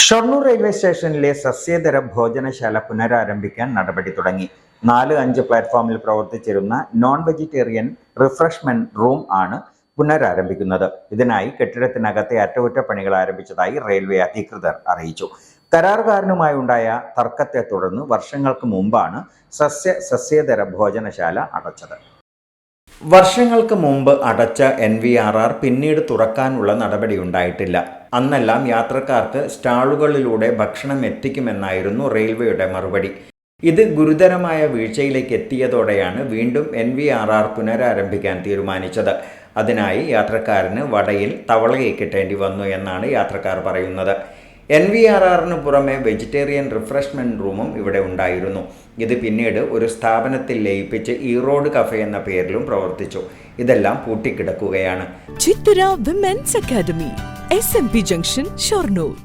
Shoranur railway സ്റ്റേഷനിലെ സസ്യേതര ഭോജനശാല പുനരാരംഭിക്കാൻ നടപടി തുടങ്ങി. 4-5 പ്ലാറ്റ്ഫോമിൽ പ്രവർത്തിച്ചിരുന്ന നോൺ വെജിറ്റേറിയൻ റിഫ്രഷ്മെന്റ് റൂം ആണ് പുനരാരംഭിക്കുന്നത്. ഇതിനായി കെട്ടിടത്തിനകത്തെ അറ്റകുറ്റപ്പണികൾ ആരംഭിച്ചതായി റെയിൽവേ അധികൃതർ അറിയിച്ചു. കരാറുകാരനുമായുണ്ടായ തർക്കത്തെ തുടർന്ന് വർഷങ്ങൾക്ക് മുമ്പാണ് സസ്യേതര ഭോജനശാല അടച്ചത്. വർഷങ്ങൾക്ക് മുമ്പ് അടച്ച NVRR പിന്നീട് തുറക്കാനുള്ള നടപടിയുണ്ടായിട്ടില്ല. അന്നെല്ലാം യാത്രക്കാർക്ക് സ്റ്റാളുകളിലൂടെ ഭക്ഷണം എത്തിക്കുമെന്നായിരുന്നു റെയിൽവേയുടെ മറുപടി. ഇത് ഗുരുതരമായ വീഴ്ചയിലേക്ക് എത്തിയതോടെയാണ് വീണ്ടും NVRR പുനരാരംഭിക്കാൻ തീരുമാനിച്ചത്. അതിനായി യാത്രക്കാരന് വടയിൽ തവളയെ കിട്ടേണ്ടി വന്നു എന്നാണ് യാത്രക്കാർ പറയുന്നത്. NVRRന് പുറമെ വെജിറ്റേറിയൻ റിഫ്രഷ്മെന്റ് റൂമും ഇവിടെ ഉണ്ടായിരുന്നു. ഇത് പിന്നീട് ഒരു സ്ഥാപനത്തിൽ ലയിപ്പിച്ച് ഈറോഡ് കഫേ എന്ന പേരിലും പ്രവർത്തിച്ചു. ഇതെല്ലാം പൂട്ടിക്കിടക്കുകയാണ്. Chithara women's academy, SMP junction, Shoranur.